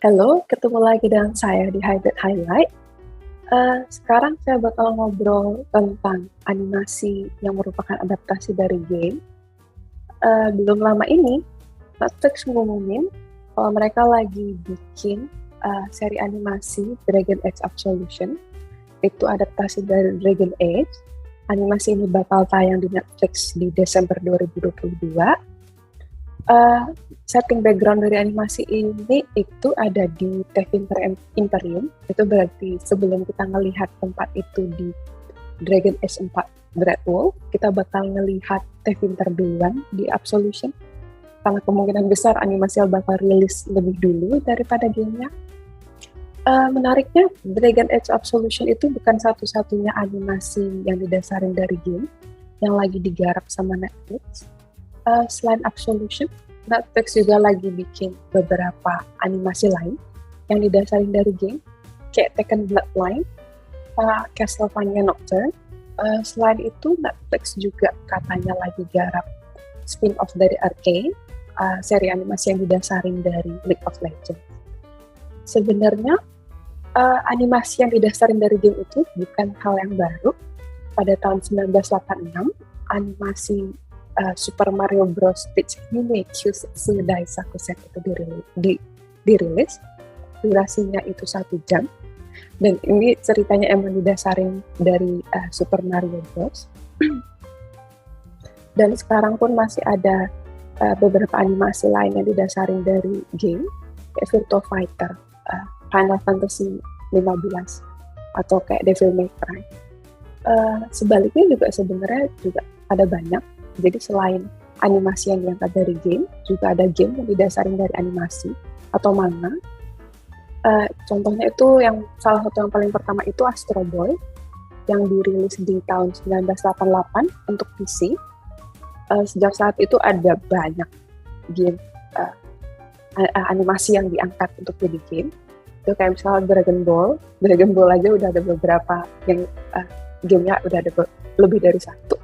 Halo, ketemu lagi dengan saya di Hybrid Highlight. Sekarang saya bakal ngobrol tentang animasi yang merupakan adaptasi dari game. Belum lama ini, Netflix ngumumin kalau mereka lagi bikin seri animasi Dragon Age Absolution. Itu adaptasi dari Dragon Age. Animasi ini bakal tayang di Netflix di Desember 2022. Setting background dari animasi ini itu ada di Tevinter Imperium. Itu berarti sebelum kita ngelihat tempat itu di Dragon Age 4 Dreadwolf, kita bakal ngelihat Tevinter duluan di Absolution. Karena kemungkinan besar animasi bakal rilis lebih dulu daripada gamenya. Menariknya, Dragon Age Absolution itu bukan satu-satunya animasi yang didasarin dari game yang lagi digarap sama Netflix. Selain Absolution, Netflix juga lagi bikin beberapa animasi lain yang didasari dari game, kayak Tekken Bloodline, Castlevania Nocturne. Selain itu, Netflix juga katanya lagi garap spin-off dari Arcane, seri animasi yang didasari dari League of Legends. Sebenarnya, animasi yang didasari dari game itu bukan hal yang baru. Pada tahun 1986, animasi Super Mario Bros. Peach Mimikyu Daisaku Set itu dirilis. Durasinya itu 1 jam. Dan ini ceritanya emang didasarin dari Super Mario Bros. Dan sekarang pun masih ada beberapa animasi lain yang didasarin dari game, kayak Virtua Fighter, Final Fantasy 15, atau kayak Devil May Cry. Sebaliknya juga sebenarnya juga ada banyak. Jadi selain animasi yang diangkat dari game, juga ada game yang didasarin dari animasi atau manga. Contohnya itu yang salah satu yang paling pertama itu Astro Boy yang dirilis di tahun 1988 untuk PC. Sejak saat itu ada banyak game animasi yang diangkat untuk jadi game. Itu kayak misalnya Dragon Ball aja udah ada beberapa yang gamenya udah ada lebih dari satu.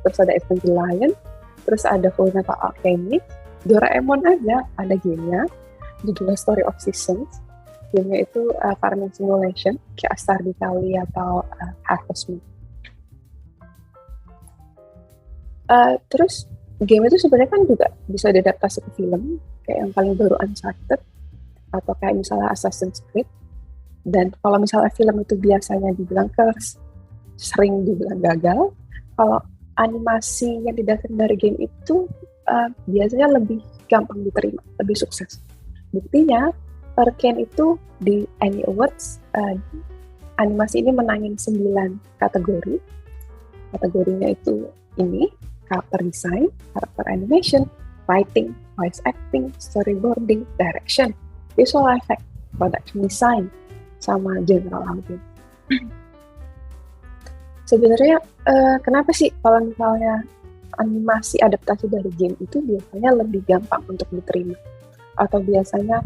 Terus ada Evangelion, terus ada Fullmetal Alchemist, Doraemon aja ada gamenya, judulnya Story of Seasons. Gamenya itu farming simulation, kayak Stardew Valley atau Harvest Moon. Terus game itu sebenarnya kan juga bisa diadaptasi ke film, kayak yang paling baru Uncharted, atau kayak misalnya Assassin's Creed. Dan kalau misalnya film itu biasanya dibilang curse, sering dibilang gagal. Kalau animasi yang didasarkan dari game itu biasanya lebih gampang diterima, lebih sukses. Buktinya, Arcane itu di Annie Awards, animasi ini menangin 9 kategori. Kategorinya itu ini, character design, character animation, writing, voice acting, storyboarding, direction, visual effect, production design, sama general audience. Sebenarnya kenapa sih kalau misalnya animasi adaptasi dari game itu biasanya lebih gampang untuk diterima atau biasanya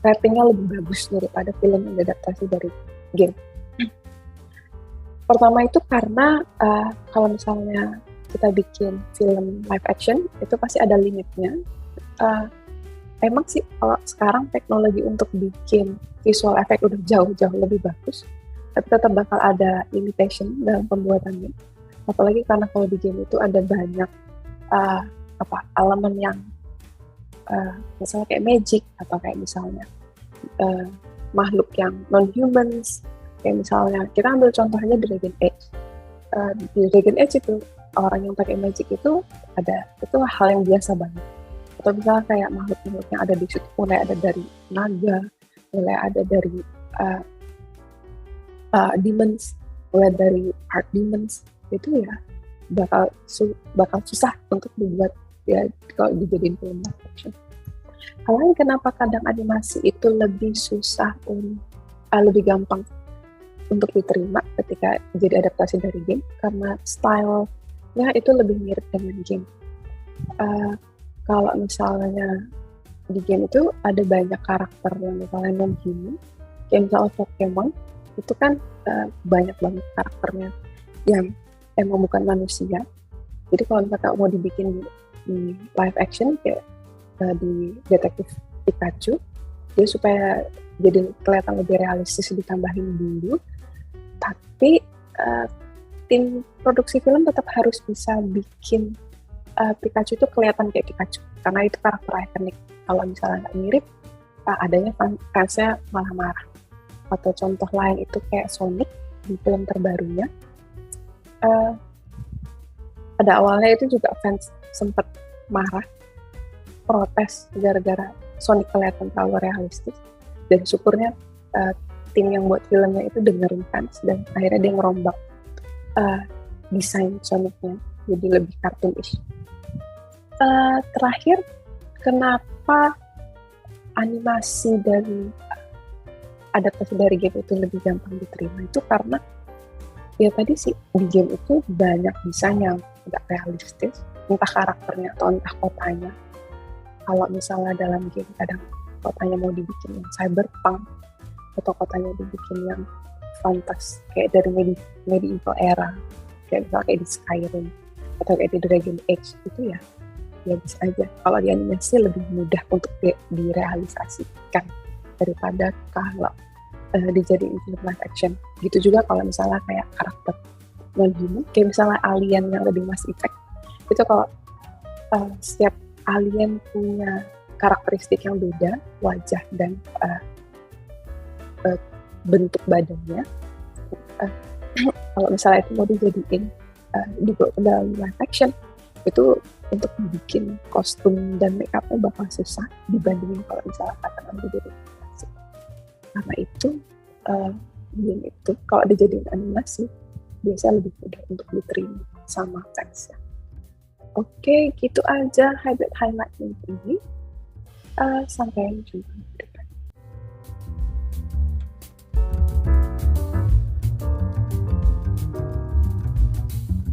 ratingnya lebih bagus daripada film yang diadaptasi dari game? Pertama itu karena kalau misalnya kita bikin film live action itu pasti ada limitnya. Emang sih kalau sekarang teknologi untuk bikin visual effect udah jauh-jauh lebih bagus, tapi tetap bakal ada limitation dalam pembuatannya. Apalagi karena kalau di game itu ada banyak elemen yang misalnya kayak magic atau kayak misalnya makhluk yang non-humans. Kayak misalnya kita ambil contohnya Dragon Age. Di Dragon Age itu orang yang pakai magic itu hal yang biasa banget. Atau misalnya kayak makhluk-makhluk yang ada di situ mulai ada dari naga, mulai ada dari demons, mulai dari art demons, itu ya bakal susah untuk dibuat ya kalau dijadiin film live action. Hal lain kenapa kadang animasi itu lebih susah lebih gampang untuk diterima ketika jadi adaptasi dari game karena stylenya itu lebih mirip dengan game. Kalau misalnya di game itu ada banyak karakter yang misalnya non-human, kayak misalnya Pokemon, itu kan banyak banget karakternya yang emang bukan manusia. Jadi kalau misalnya mau dibikin di live action kayak di detektif Pikachu, dia supaya jadi kelihatan lebih realistis ditambahin bulu, tapi tim produksi film tetap harus bisa bikin Pikachu itu kelihatan kayak Pikachu, karena itu karakter ikonik. Kalau misalnya nggak mirip, adanya fansnya malah marah. Atau contoh lain itu kayak Sonic di film terbarunya, pada awalnya itu juga fans sempat marah, protes gara-gara Sonic kelihatan terlalu realistis, dan syukurnya tim yang buat filmnya itu dengerin fans, dan akhirnya dia ngerombak desain Sonicnya jadi lebih cartoonish. Terakhir, kenapa animasi dan adaptasi dari game itu lebih gampang diterima, itu karena ya tadi sih, di game itu banyak desain yang nggak realistis, entah karakternya atau entah kotanya. Kalau misalnya dalam game kadang kotanya mau dibikin yang cyberpunk, atau kotanya dibikin yang fantas kayak dari medieval era, kayak misalnya kayak di Skyrim atau kayak di Dragon Age, itu ya bisa aja. Kalau di animasi lebih mudah untuk direalisasikan daripada kalau dijadiin film live action. Gitu juga kalau misalnya kayak karakter non-human, kayak misalnya alien yang lebih Mass Effect, itu kalau setiap alien punya karakteristik yang beda, wajah dan bentuk badannya, kalau misalnya itu mau dijadiin dibawa ke dalam live action, itu untuk bikin kostum dan make up-nya bakal susah dibandingin kalau misalnya katakan dijadiin animasi. Karena itu game itu kalau dijadiin animasi biasanya lebih mudah untuk diterima sama fans. Oke, gitu aja highlight ini. Sampai jumpa.